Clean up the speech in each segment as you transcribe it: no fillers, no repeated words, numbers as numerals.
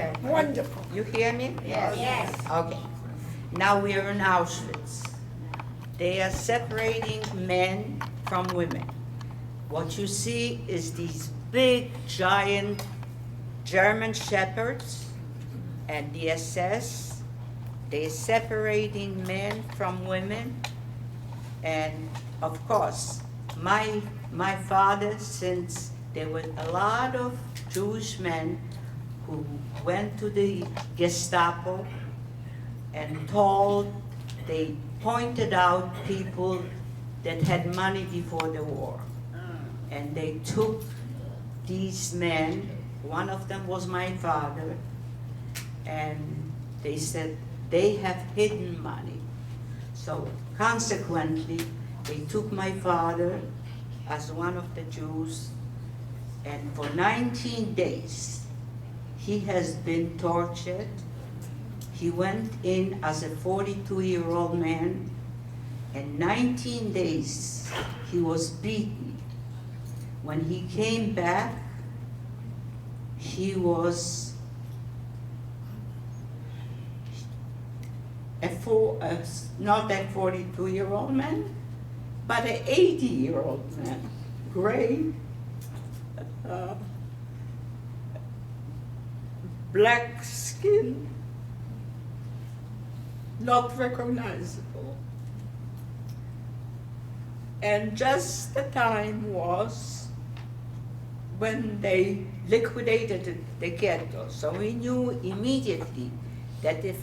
Okay. Wonderful. You hear me? Yes. Yes. Okay. Now we are in Auschwitz. They are separating men from women. What you see is these big, giant German shepherds and the SS. They're separating men from women. And of course, my father, since there were a lot of Jewish men who went to the Gestapo and they pointed out people that had money before the war. And they took these men, one of them was my father, and they said they have hidden money. So consequently, they took my father as one of the Jews, and for 19 days, he has been tortured. He went in as a 42-year-old man, and 19 days he was beaten. When he came back, he was not a 42-year-old man, but an 80-year-old man, gray, black skin, not recognizable. And just the time was when they liquidated the ghetto. So we knew immediately that if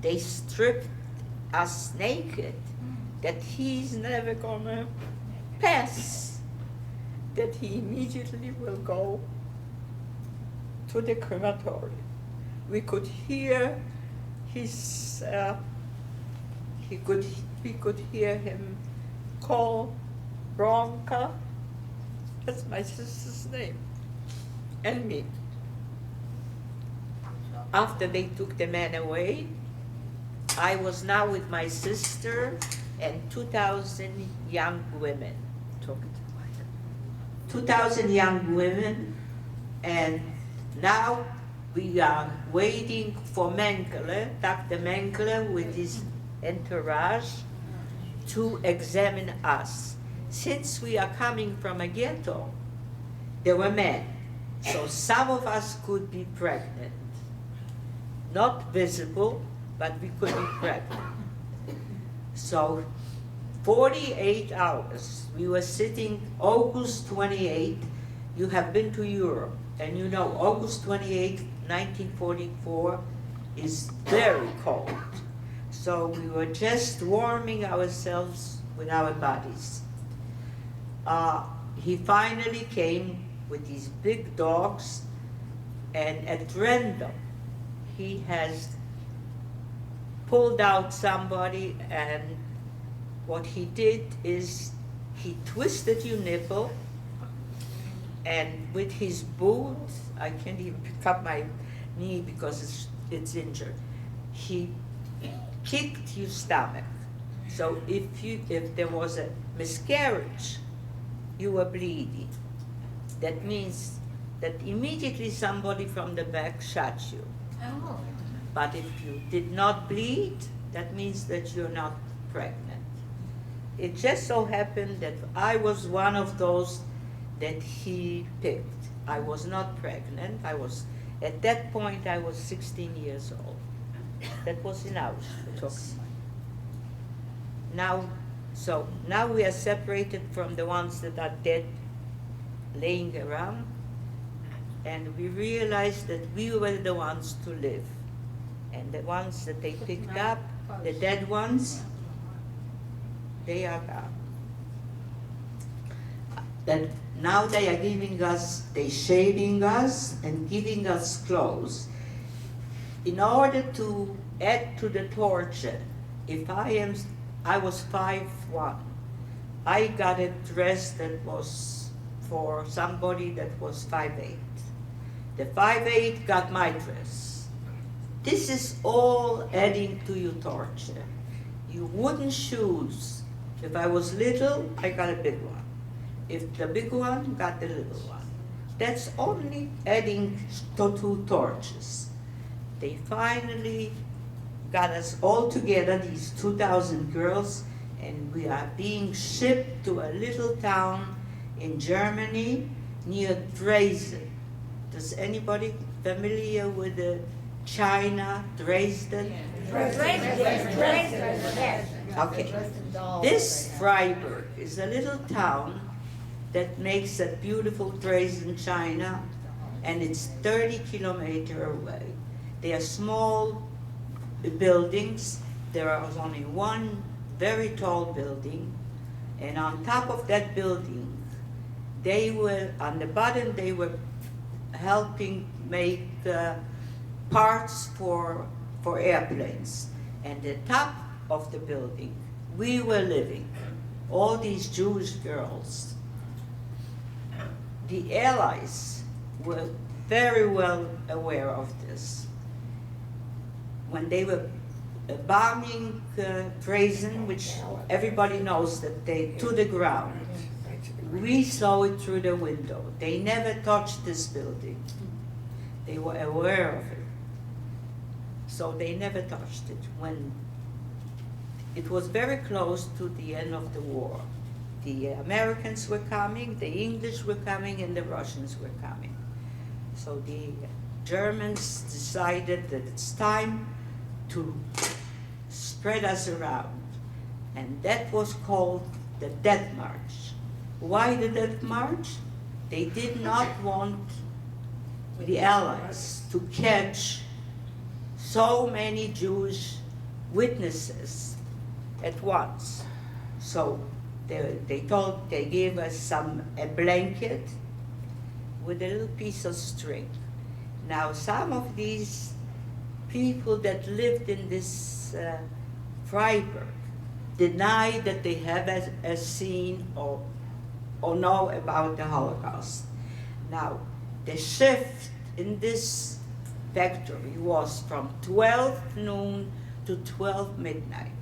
they stripped us naked, that he's never gonna pass, that he immediately will go to the crematorium. We could hear his, we could hear him call Bronca, that's my sister's name, and me. After they took the man away, I was now with my sister and 2,000 young women. 2,000 young women, and now we are waiting for Mengele, Dr. Mengele with his entourage, to examine us. Since we are coming from a ghetto, there were men, so some of us could be pregnant. Not visible, but we could be pregnant. So 48 hours, we were sitting August 28, you have been to Europe, and you know August 28, 1944 is very cold. So we were just warming ourselves with our bodies. He finally came with these big dogs, and at random, he has pulled out somebody, and what he did is he twisted your nipple, and with his boot, I can't even pick up my knee because it's injured, he kicked your stomach. So if there was a miscarriage, you were bleeding. That means that immediately somebody from the back shot you. Oh. But if you did not bleed, that means that you're not pregnant. It just so happened that I was one of those that he picked. I was not pregnant. At that point, I was 16 years old. That was in Auschwitz. Now we are separated from the ones that are dead, laying around, and we realized that we were the ones to live. And the ones that they picked up, the dead ones, they are gone. That now they are they shaving us and giving us clothes. In order to add to the torture, I was 5'1". I got a dress that was for somebody that was 5'8". The 5'8" got my dress. This is all adding to your torture. Your wooden shoes. If I was little, I got a big one. If the big one, got the little one. That's only adding to 2 torches. They finally got us all together, these 2,000 girls, and we are being shipped to a little town in Germany near Dresden. Does anybody familiar with the China, Dresden? Okay. This Freiburg is a little town that makes a beautiful Dresden, China, and it's 30 kilometers away. They are small buildings. There was only one very tall building, and on top of that building, they were, on the bottom, they were helping make parts for airplanes. And the top of the building, we were living, all these Jewish girls. The Allies were very well aware of this. When they were bombing Dresden, which everybody knows that they to the ground, we saw it through the window. They never touched this building. They were aware of it. So they never touched it. When it was very close to the end of the war, the Americans were coming, the English were coming, and the Russians were coming. So the Germans decided that it's time to spread us around. And that was called the Death March. Why the Death March? They did not want the Allies to catch so many Jewish witnesses at once. So they gave us a blanket with a little piece of string. Now some of these people that lived in this Freiburg deny that they have seen or know about the Holocaust. Now, the shift in this factory was from 12 noon to 12 midnight.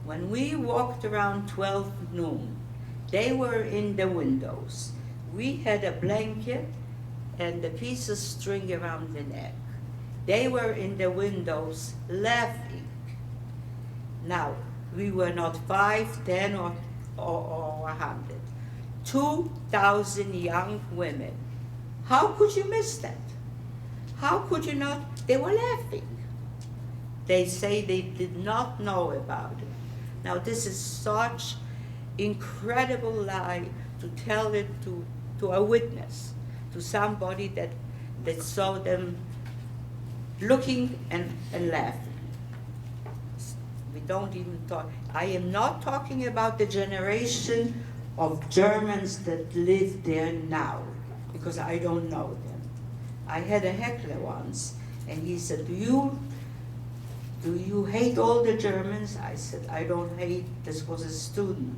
When we walked around 12 noon, they were in the windows. We had a blanket and a piece of string around the neck. They were in the windows laughing. Now, we were not 5, 10, or 100. 2,000 young women. How could you miss that? How could you not? They were laughing. They say they did not know about it. Now, this is such incredible lie to tell it to a witness, to somebody that saw them looking and laughing. We don't even talk. I am not talking about the generation of Germans that live there now, because I don't know them. I had a heckler once, and he said, do you hate all the Germans? I said, I don't hate, this was a student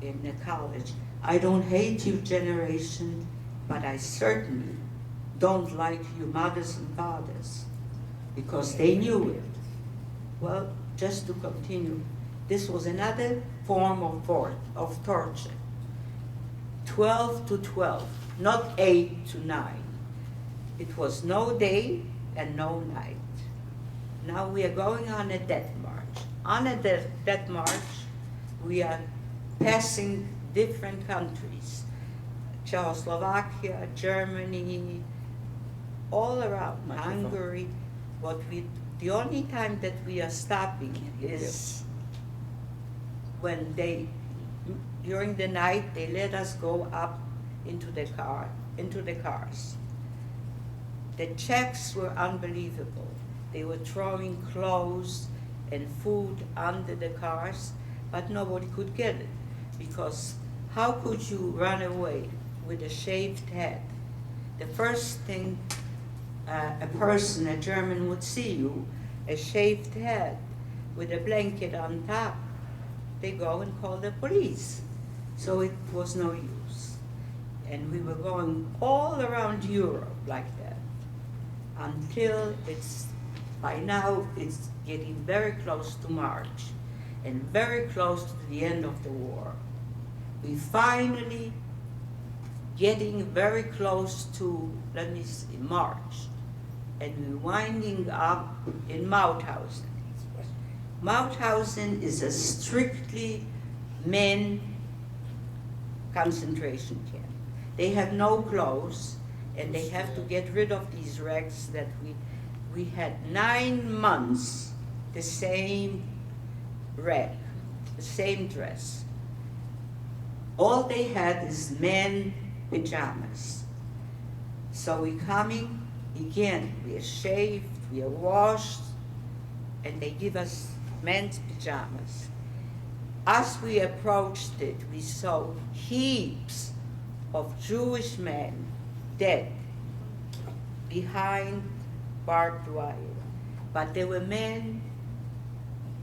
in the college. I don't hate your generation, but I certainly don't like your mothers and fathers, because they knew it. Well, just to continue, this was another form of torture. 12 to 12, not 8 to 9. It was no day and no night. Now we are going on a death march. On a death march, we are passing different countries. Czechoslovakia, Germany, all around, Hungary. The only time that we are stopping is when during the night, they let us go up into the cars. The Czechs were unbelievable. They were throwing clothes and food under the cars, but nobody could get it, because how could you run away with a shaved head? The first thing a German would see you, a shaved head with a blanket on top, they go and call the police. So it was no use. And we were going all around Europe like that until by now it's getting very close to March and very close to the end of the war. We finally getting very close to, let me see, March, and we're winding up in Mauthausen. Mauthausen is a strictly men concentration camp. They have no clothes, and they have to get rid of these rags that we had 9 months, the same rag, the same dress. All they had is men pajamas. So we're coming, again, we are shaved, we are washed, and they give us men's pajamas. As we approached it, we saw heaps of Jewish men dead behind barbed wire. But there were men,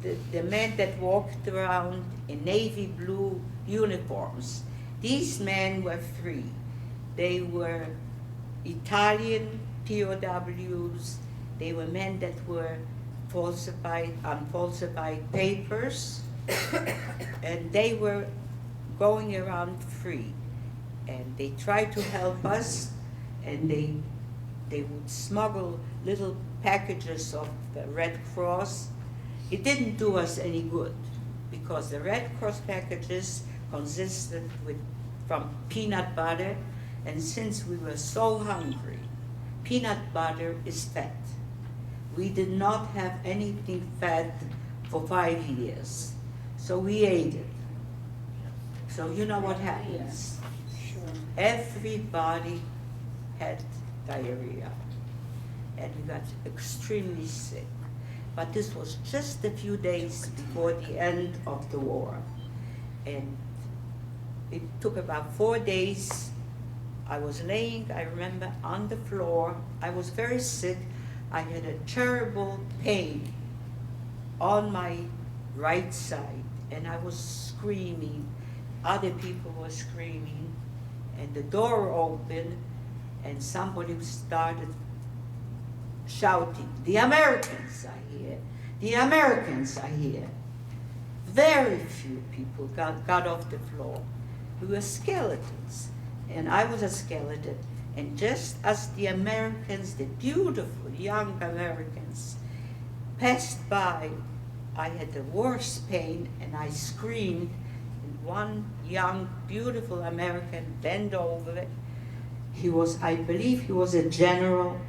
the men that walked around in navy blue uniforms. These men were free. They were Italian POWs. They were men that were unfalsified papers, and they were going around free. And they tried to help us, and they would smuggle little packages of the Red Cross. It didn't do us any good, because the Red Cross packages consisted from peanut butter, and since we were so hungry, peanut butter is fat. We did not have anything fat for 5 years, so we ate it. So you know what happens. Everybody had diarrhea, and we got extremely sick. But this was just a few days before the end of the war. And it took about 4 days. I was laying, I remember, on the floor. I was very sick. I had a terrible pain on my right side, and I was screaming. Other people were screaming, and the door opened, and somebody started shouting, "The Americans are here! The Americans are here!" Very few people got off the floor. We were skeletons, and I was a skeleton. And just as the Americans, the beautiful young Americans, passed by, I had the worst pain, and I screamed, and one young, beautiful American bent over. He was, I believe he was a general,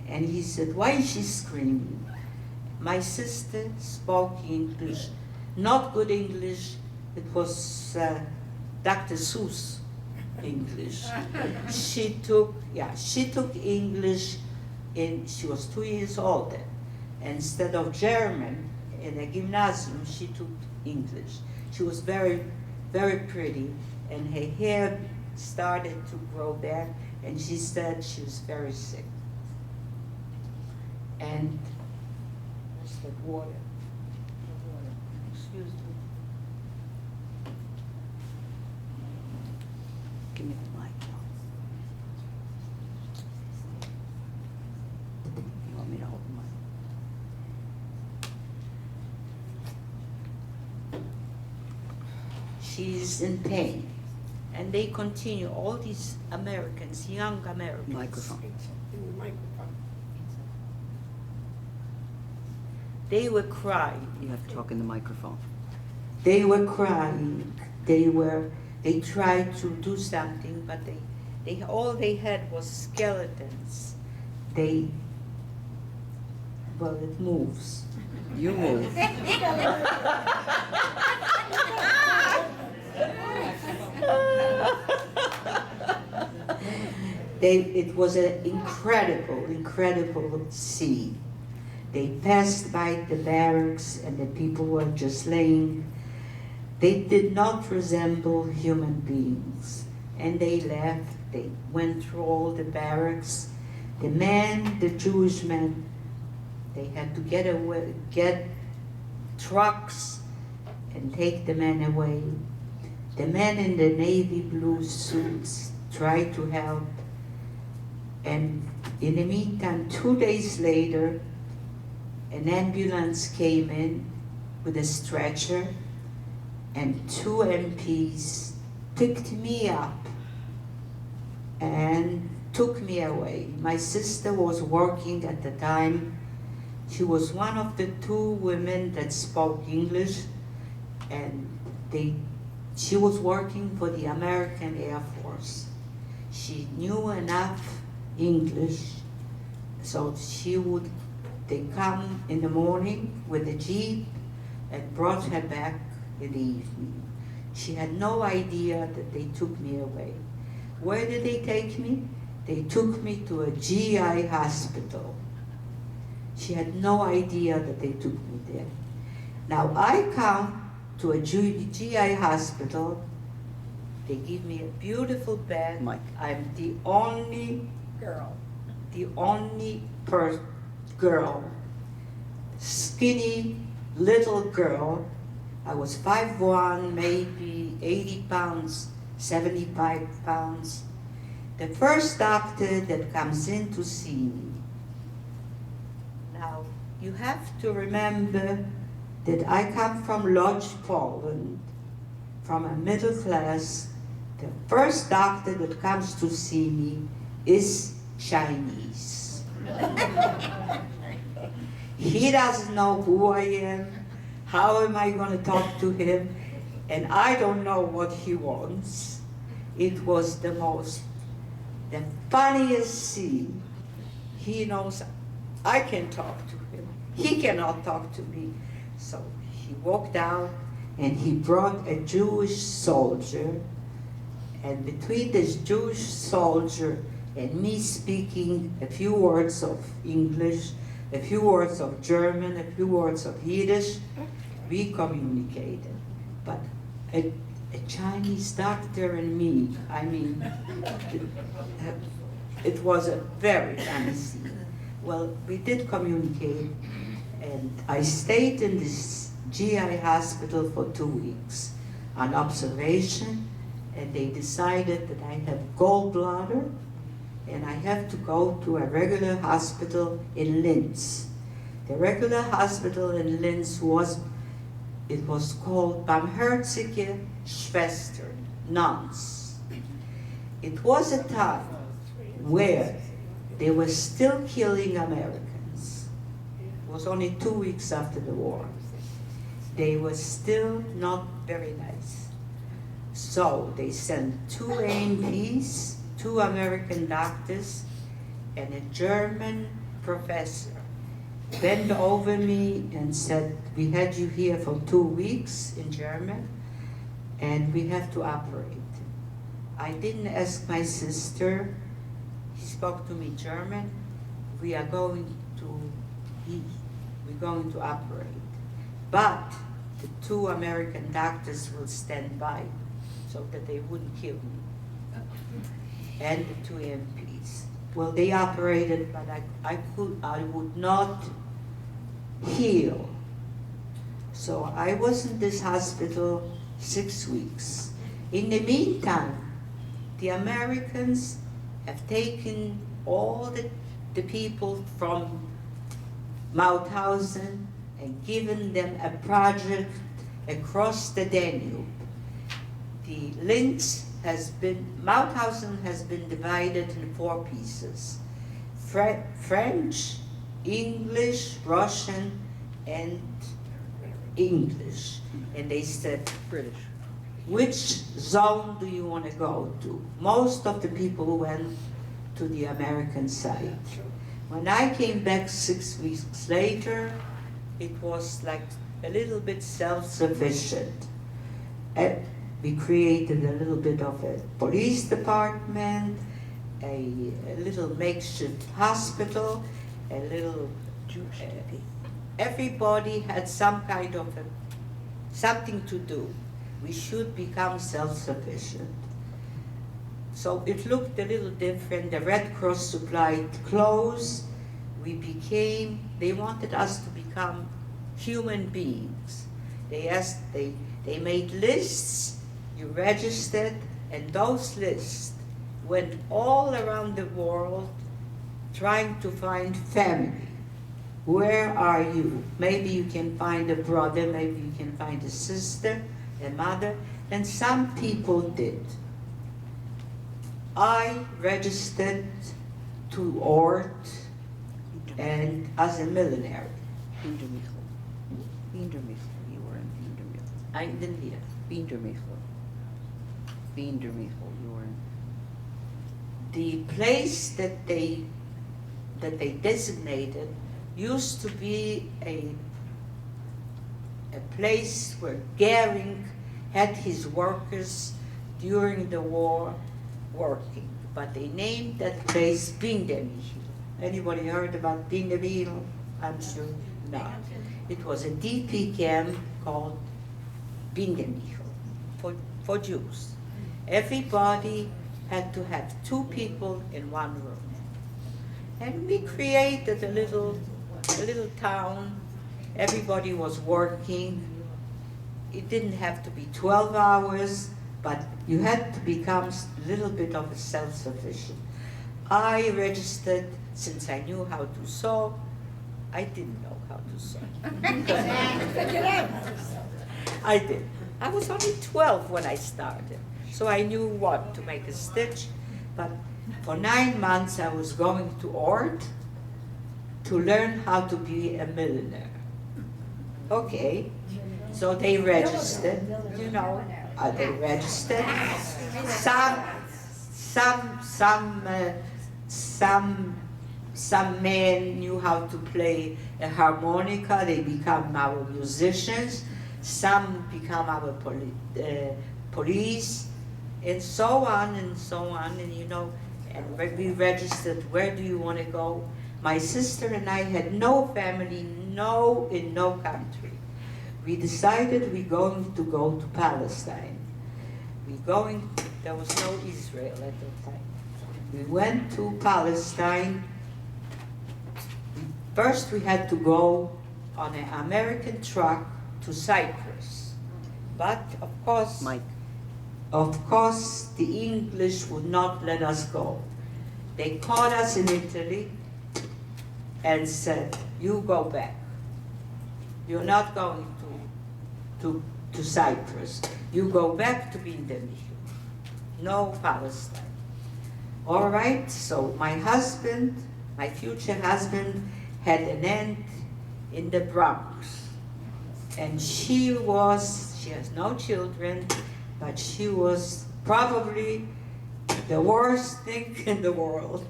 and he said, "Why is she screaming?" My sister spoke English, not good English. It was Dr. Seuss English. She took English she was 2 years older. Instead of German in a gymnasium, she took English. She was very, very pretty, and her hair started to grow back, and she said she was very sick. And what's that water? Excuse me. Give me the mic now. You want me to hold the mic? She's in pain. And they continue, all these Americans, young Americans. Microphone. In the microphone. They were crying. You have to talk in the microphone. They were crying. They tried to do something, but all they had was skeletons. Well, it moves. You move. It was an incredible scene. They passed by the barracks, and the people were just laying. They did not resemble human beings, and they left. They went through all the barracks. The Jewish men, they had to get trucks and take the men away. The men in the navy blue suits tried to help, and in the meantime, 2 days later, an ambulance came in with a stretcher, and 2 MPs picked me up and took me away. My sister was working at the time. She was one of the two women that spoke English, and she was working for the American Air Force. She knew enough English, so they come in the morning with a jeep and brought her back in the evening. She had no idea that they took me away. Where did they take me? They took me to a GI hospital. She had no idea that they took me there. Now I come to a GI hospital. They give me a beautiful bed. Mike. I'm the only girl, girl, skinny little girl. I was 5'1", maybe 80 pounds, 75 pounds. The first doctor that comes in to see me. Now, you have to remember that I come from Łódź, Poland, from a middle class. The first doctor that comes to see me is Chinese. He doesn't know who I am. How am I going to talk to him? And I don't know what he wants. It was the funniest scene. He knows I can talk to him. He cannot talk to me. So he walked out and he brought a Jewish soldier. And between this Jewish soldier and me speaking a few words of English, a few words of German, a few words of Yiddish, we communicated. But a Chinese doctor and me, I mean, it was a very funny scene. Well, we did communicate, and I stayed in this GI hospital for 2 weeks on observation, and they decided that I have gallbladder, and I have to go to a regular hospital in Linz. The regular hospital in Linz was called Barmherzige Schwestern, nuns. It was a time where they were still killing Americans. It was only 2 weeks after the war. They were still not very nice. So they sent 2 AMPs, 2 American doctors, and a German professor bent over me and said, "We had you here for 2 weeks," in German, "and we have to operate." I didn't ask my sister. He spoke to me German. We're going to operate. But the 2 American doctors will stand by so that they wouldn't kill me. And the 2 MPs. Well, they operated, but I would not heal. So I was in this hospital 6 weeks. In the meantime, the Americans have taken all the people from Mauthausen and given them a project across the Danube. The Mauthausen has been divided in 4 pieces. French, English, Russian, and English. And they said, British. which zone do you want to go to? Most of the people went to the American side. When I came back 6 weeks later, it was like a little bit self-sufficient. We created a little bit of a police department, a little makeshift hospital, a little, everybody had some kind of something to do. We should become self-sufficient. So it looked a little different. The Red Cross supplied clothes. They wanted us to become human beings. They made lists, you registered, and those lists went all around the world trying to find family. Where are you? Maybe you can find a brother, maybe you can find a sister, a mother, and some people did. I registered to Ort and as a millionaire. Biendermichel. Biendermichel. You were in Biendermichel. I didn't hear. Biendermichel. Biendermichel. You were in. The place that they designated used to be a place where Goering had his workers during the war working, but they named that place Biendermichel. Anybody heard about Biendermichel? I'm sure not. It was a DP camp called Biendermichel for Jews. Everybody had to have 2 people in one room. And we created a little town. Everybody was working. It didn't have to be 12 hours, but you had to become a little bit of a self-sufficient. I registered, since I knew how to sew. I didn't know how to sew. I did. I was only 12 when I started, so I knew what to make a stitch. But for 9 months I was going to Ort to learn how to be a milliner. Okay, so they registered, you know, they registered. Some men knew how to play a harmonica, they become our musicians. Some become our police, and so on and so on. And you know, and when we registered, where do you want to go? My sister and I had no family, in no country. We decided we're going to go to Palestine. There was no Israel at that time. We went to Palestine. First we had to go on an American truck to Cyprus. But of course, the English would not let us go. They caught us in Italy and said, you go back. You're not going to Cyprus. You go back to Biendermichel. No Palestine. All right, so my husband, my future husband, had an aunt in the Bronx. And she has no children, but she was probably the worst thing in the world.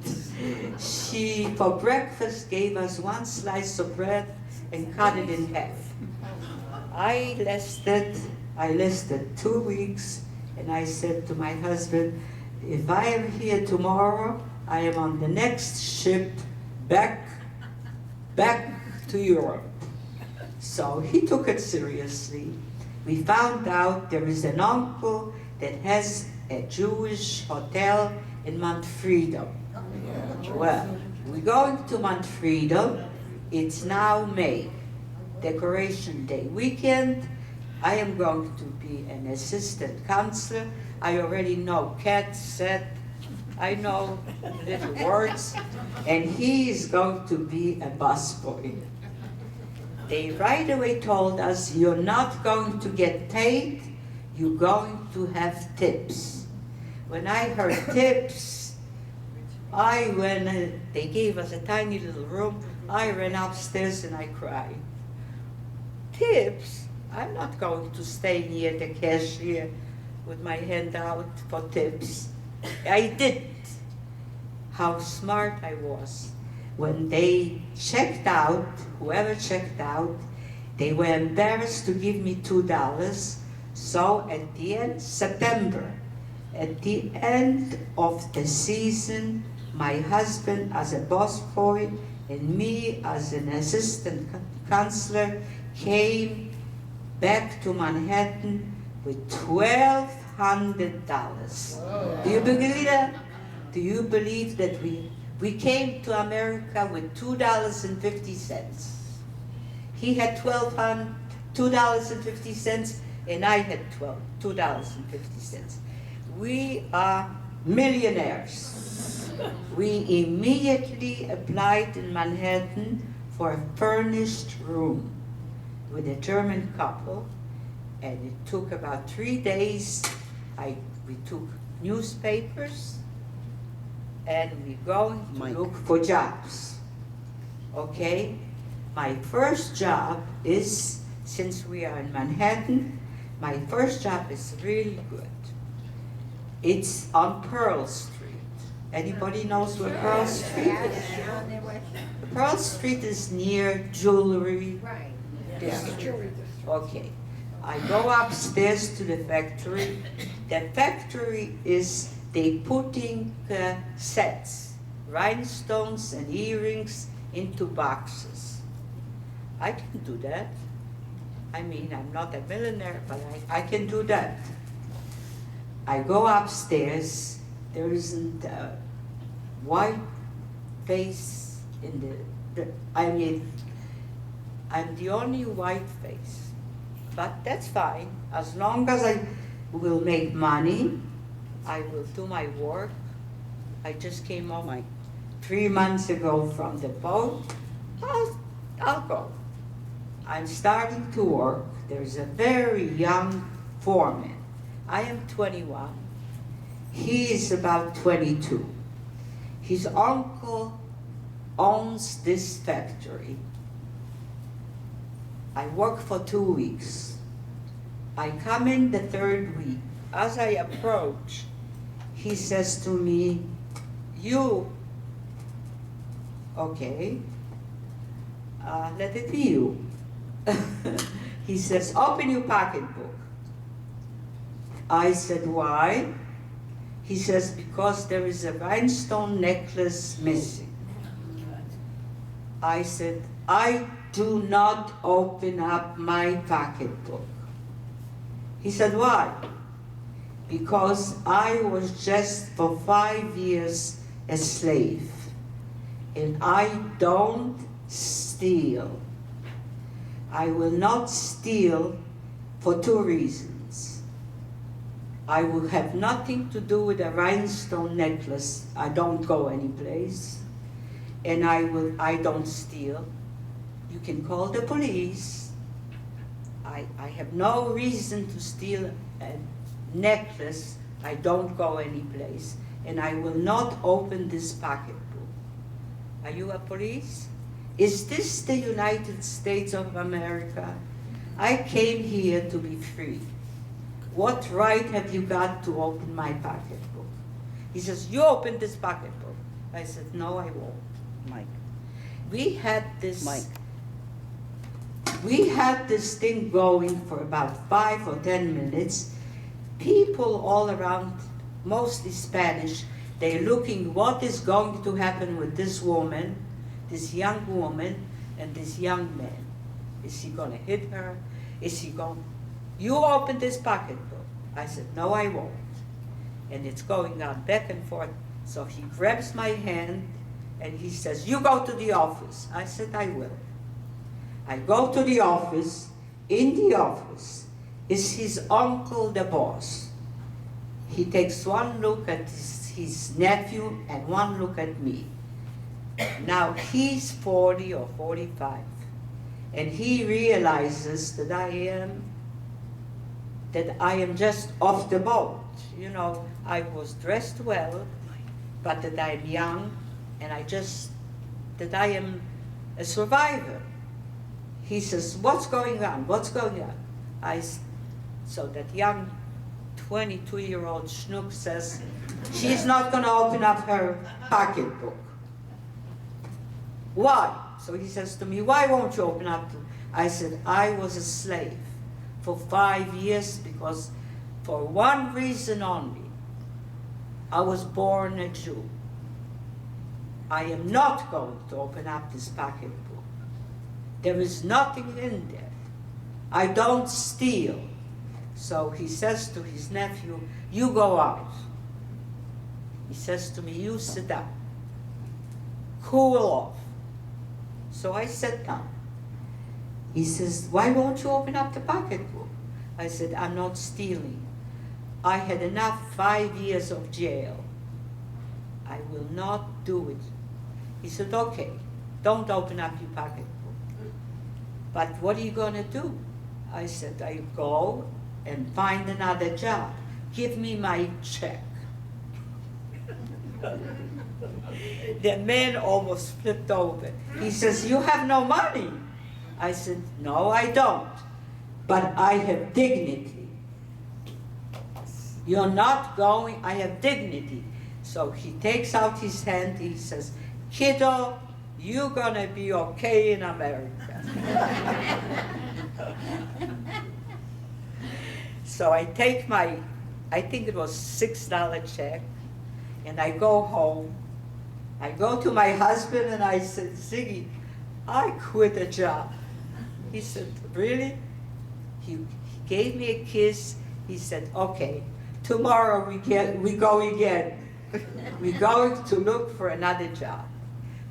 She, for breakfast, gave us 1 slice of bread and cut it in half. I lasted 2 weeks, and I said to my husband, if I am here tomorrow, I am on the next ship back to Europe. So he took it seriously. We found out there is an uncle that has a Jewish hotel in Manfredo. Well, we're going to Manfredo. It's now May, Decoration Day weekend. I am going to be an assistant counselor. I already know cat, set, I know little words, and he is going to be a busboy. They right away told us, you're not going to get paid, you're going to have tips. When I heard tips, they gave us a tiny little room, I ran upstairs and I cried. Tips? I'm not going to stay near the cashier with my hand out for tips. I didn't. How smart I was. When they checked out, whoever checked out, they were embarrassed to give me $2. So at the end, September, at the end of the season, my husband as a busboy and me as an assistant counselor came back to Manhattan with $1,200. Do you believe that? Do you believe that we came to America with $2.50? He had $2.50 and I had $2.50. We are millionaires. We immediately applied in Manhattan for a furnished room with a German couple, and it took about 3 days. We took newspapers, and we're going to Mike. look for jobs. Okay? My first job is, since we are in Manhattan, my first job is really good. It's on Pearl Street. Anybody knows where Pearl Street is? Pearl Street is near jewelry. Right. District. Okay. I go upstairs to the factory. The factory is, they putting sets, rhinestones and earrings into boxes. I can do that. I mean, I'm not a millionaire, but I can do that. I go upstairs. There isn't a white face in I mean, I'm the only white face. But that's fine. As long as I will make money, I will do my work. I just came home like 3 months ago from the boat. I'll go. I'm starting to work. There's a very young foreman. I am 21. He is about 22. His uncle owns this factory. I work for 2 weeks. I come in the third week. As I approach, he says to me, "You, okay, let it be you." He says, "Open your pocketbook." I said, "Why?" He says, "Because there is a rhinestone necklace missing." I said, "I do not open up my pocketbook." He said, "Why?" "Because I was just for 5 years a slave, and I don't steal. I will not steal for 2 reasons. I will have nothing to do with a rhinestone necklace. I don't go anyplace, and I don't steal. You can call the police. I have no reason to steal a necklace. I don't go anyplace, and I will not open this pocketbook. Are you a police? Is this the United States of America? I came here to be free. What right have you got to open my pocketbook?" He says, "You open this pocketbook." I said, "No, I won't." Mike. We had this Mike. We had this thing going for about 5 or 10 minutes. People all around, mostly Spanish, they're looking what is going to happen with this woman, this young woman, and this young man. Is he going to hit her? Is he going, "You open this pocketbook." I said, "No, I won't." And it's going on back and forth. So he grabs my hand and he says, "You go to the office." I said, "I will." I go to the office. In the office is his uncle, the boss. He takes one look at his nephew and one look at me. Now he's 40 or 45, and he realizes that I am just off the boat. You know, I was dressed well, but that I'm young, and that I am a survivor. He says, "What's going on? What's going on?" So that young 22-year-old schnook says, "She's not going to open up her pocketbook." "Why?" So he says to me, "Why won't you open up?" I said, "I was a slave for 5 years because for one reason only. I was born a Jew. I am not going to open up this pocketbook. There is nothing in there. I don't steal." So he says to his nephew, "You go out." He says to me, "You sit down. Cool off." So I sat down. He says, "Why won't you open up the pocketbook?" I said, "I'm not stealing. I had enough 5 years of jail. I will not do it." He said, "Okay, don't open up your pocketbook. But what are you going to do?" I said, "I go and find another job. Give me my check." The man almost flipped over. He says, "You have no money." I said, "No, I don't, but I have dignity. You're not going, I have dignity." So he takes out his hand, he says, "Kiddo, you're gonna be okay in America." So I take my, I think it was $6 check, and I go home. I go to my husband and I said, "Ziggy, I quit a job." He said, "Really?" He gave me a kiss. He said, "Okay, tomorrow we go again. We're going to look for another job."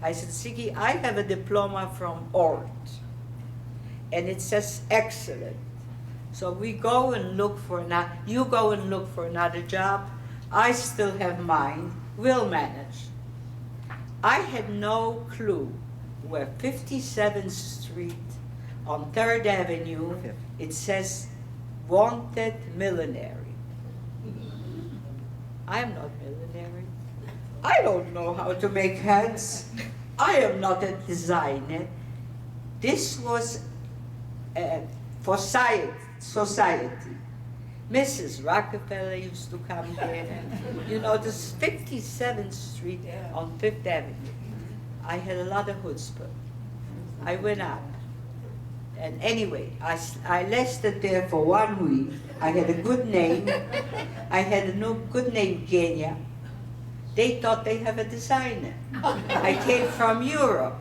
I said, "Ziggy, I have a diploma from Ort, and it says excellent. So we go and look for another, you go and look for another job. I still have mine, we'll manage." I had no clue where 57th Street on 3rd Avenue, it says wanted millinery. I'm not millinery. I don't know how to make hats. I am not a designer. This was for society. Mrs. Rockefeller used to come there. You know, this 57th Street on 5th Avenue. I had a lot of chutzpah. I went up. And anyway, I lasted there for 1 week. I had a good name. I had a good name, Genia. They thought they have a designer. I came from Europe.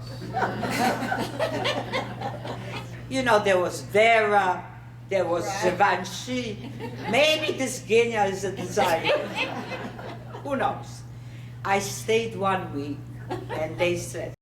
You know, there was Vera, there was Givenchy. Maybe this Genia is a designer. Who knows? I stayed 1 week, and they said,